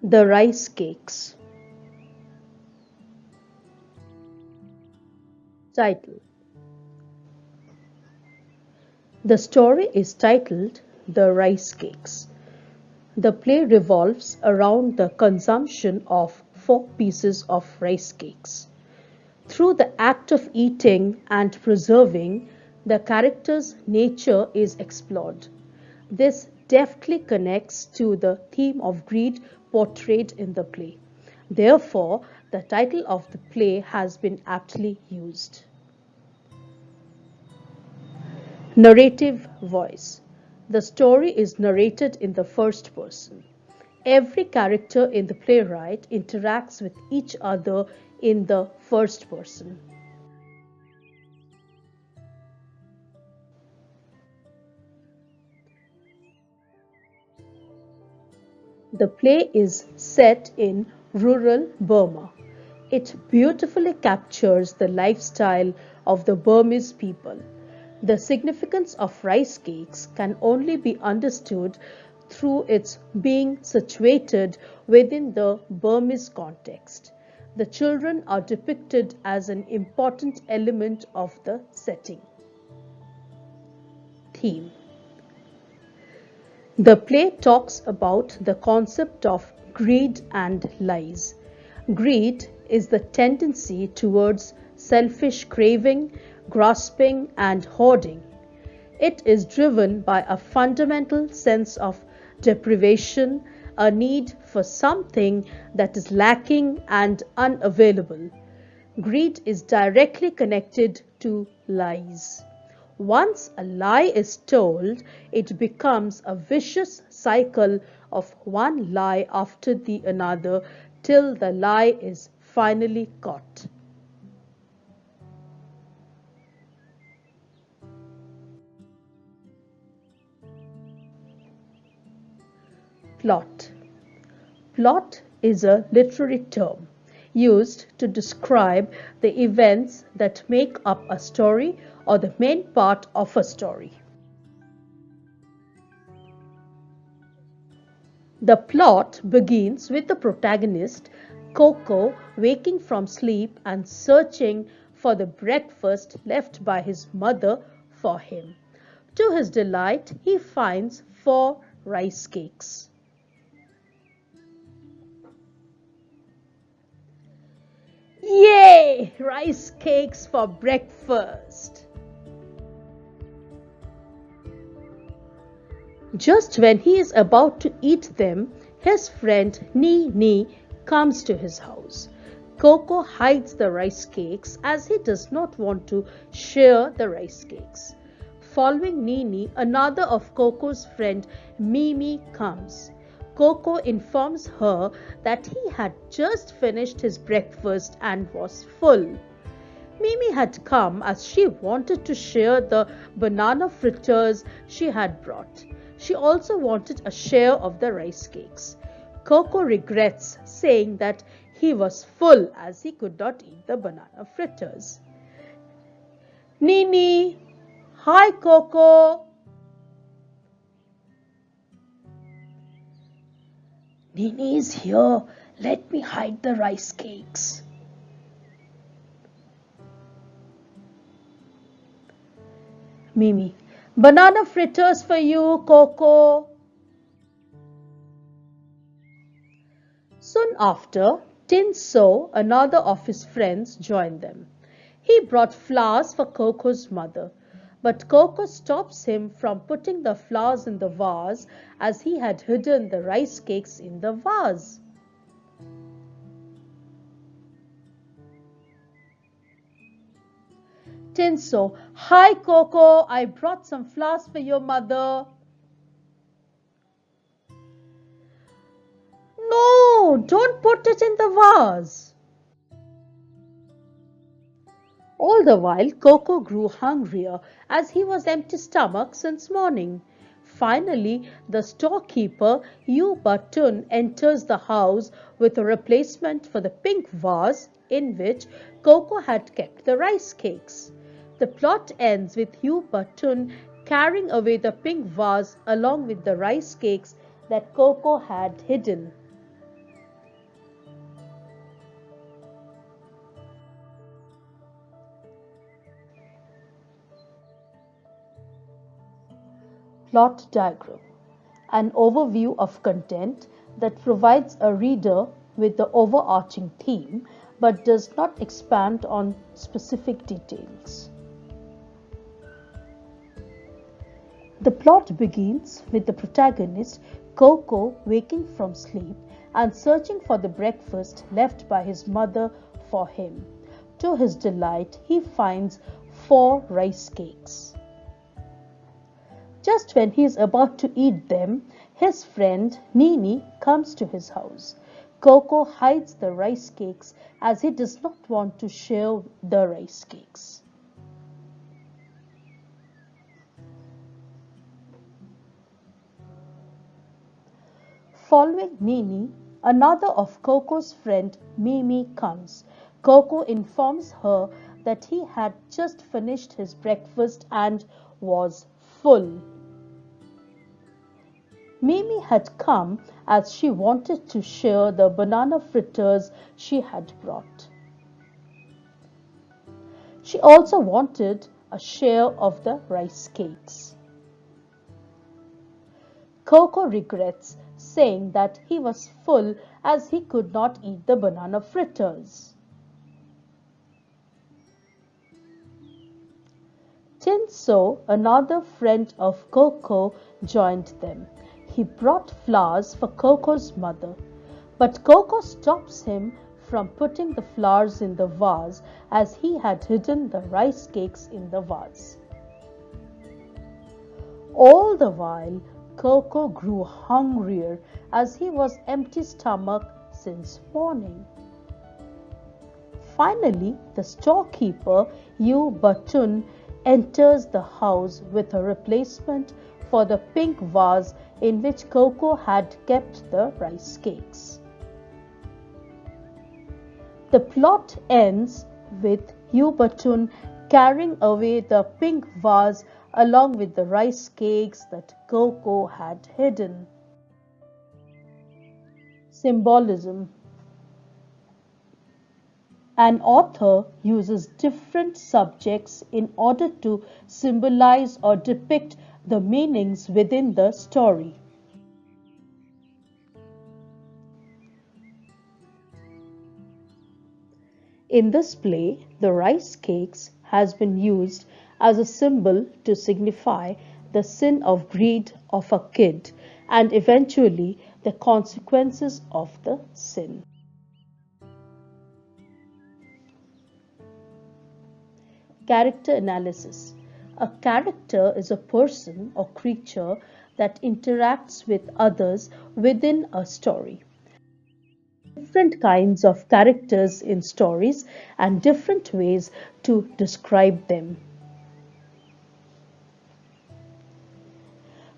The Rice Cakes. Title. The story is titled The Rice Cakes. The play revolves around the consumption of 4 pieces of rice cakes. Through the act of eating and preserving, the character's nature is explored. This deftly connects to the theme of greed portrayed in the play. Therefore, the title of the play has been aptly used. Narrative voice. The story is narrated in the first person. Every character in the playwright interacts with each other in the first person. The play is set in rural Burma. It beautifully captures the lifestyle of the Burmese people. The significance of rice cakes can only be understood through its being situated within the Burmese context. The children are depicted as an important element of the setting. Theme. The play talks about the concept of greed and lies. Greed is the tendency towards selfish craving, grasping, and hoarding. It is driven by a fundamental sense of deprivation, a need for something that is lacking and unavailable. Greed is directly connected to lies. Once a lie is told, it becomes a vicious cycle of one lie after the another till the lie is finally caught. Plot. Plot is a literary term used to describe the events that make up a story or the main part of a story. The plot begins with the protagonist, Coco, waking from sleep and searching for the breakfast left by his mother for him. To his delight, he finds 4 rice cakes. Yay! Rice cakes for breakfast! Just when he is about to eat them, his friend Ni comes to his house. Coco hides the rice cakes as he does not want to share the rice cakes. Following Nini, another of Coco's friend Mimi comes. Coco informs her that he had just finished his breakfast and was full. Mimi had come as she wanted to share the banana fritters she had brought. She also wanted a share of the rice cakes. Coco regrets saying that he was full as he could not eat the banana fritters. Nini! Hi, Coco! Nini is here. Let me hide the rice cakes. Mimi. Banana fritters for you, Coco. Soon after, Tinso, another of his friends, joined them. He brought flowers for Coco's mother, but Coco stops him from putting the flowers in the vase as he had hidden the rice cakes in the vase. Tinso, hi Coco, I brought some flowers for your mother. No, don't put it in the vase. All the while, Coco grew hungrier as he was empty stomach since morning. Finally, the storekeeper, Yu Batun, enters the house with a replacement for the pink vase in which Coco had kept the rice cakes. The plot ends with Yu Batun carrying away the pink vase along with the rice cakes that Coco had hidden. Plot diagram: an overview of content that provides a reader with the overarching theme but does not expand on specific details. The plot begins with the protagonist, Coco, waking from sleep and searching for the breakfast left by his mother for him. To his delight, he finds 4 rice cakes. Just when he is about to eat them, his friend Nini comes to his house. Coco hides the rice cakes as he does not want to share the rice cakes. Following Nini, another of Coco's friend Mimi comes. Coco informs her that he had just finished his breakfast and was full. Mimi had come as she wanted to share the banana fritters she had brought. She also wanted a share of the rice cakes. Coco regrets, saying that he was full as he could not eat the banana fritters. Tinso, another friend of Coco, joined them. He brought flowers for Coco's mother, but Coco stops him from putting the flowers in the vase as he had hidden the rice cakes in the vase. All the while, Coco grew hungrier as he was empty-stomached since morning. Finally, the storekeeper, Yu Batun, enters the house with a replacement for the pink vase in which Coco had kept the rice cakes. The plot ends with Yu Batun carrying away the pink vase along with the rice cakes that Coco had hidden. Symbolism: an author uses different subjects in order to symbolize or depict the meanings within the story. In this play, the rice cakes has been used as a symbol to signify the sin of greed of a kid and eventually the consequences of the sin. Character analysis: a character is a person or creature that interacts with others within a story. Different kinds of characters in stories and different ways to describe them.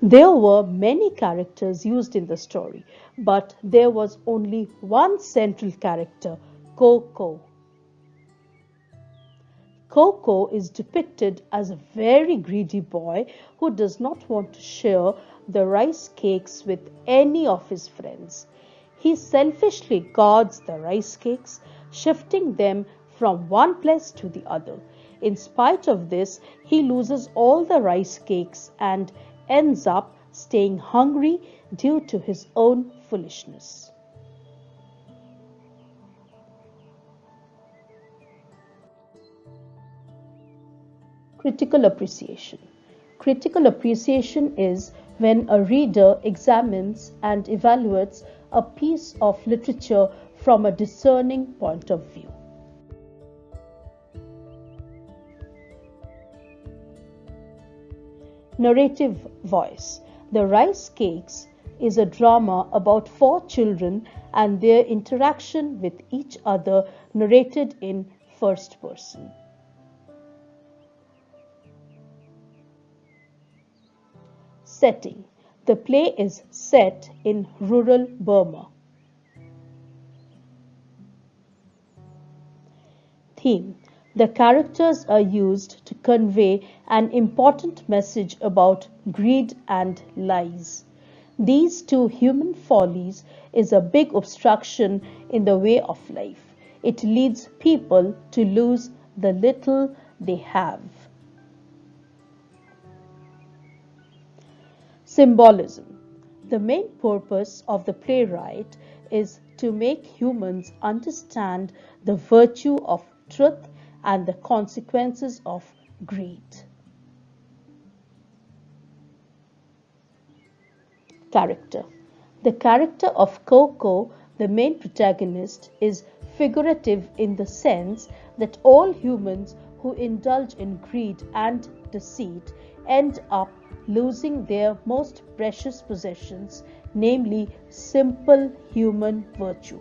There were many characters used in the story, but there was only one central character, Coco. Coco is depicted as a very greedy boy who does not want to share the rice cakes with any of his friends. He selfishly guards the rice cakes, shifting them from one place to the other. In spite of this, he loses all the rice cakes and ends up staying hungry due to his own foolishness. Critical appreciation. Critical appreciation is when a reader examines and evaluates a piece of literature from a discerning point of view. Narrative voice. The Rice Cakes is a drama about 4 children and their interaction with each other, narrated in first person. Setting. The play is set in rural Burma. Theme. The characters are used to convey an important message about greed and lies. These 2 human follies is a big obstruction in the way of life. It leads people to lose the little they have. Symbolism. The main purpose of the playwright is to make humans understand the virtue of truth and the consequences of greed. Character. The character of Coco, the main protagonist, is figurative in the sense that all humans who indulge in greed and deceit end up losing their most precious possessions, namely simple human virtue.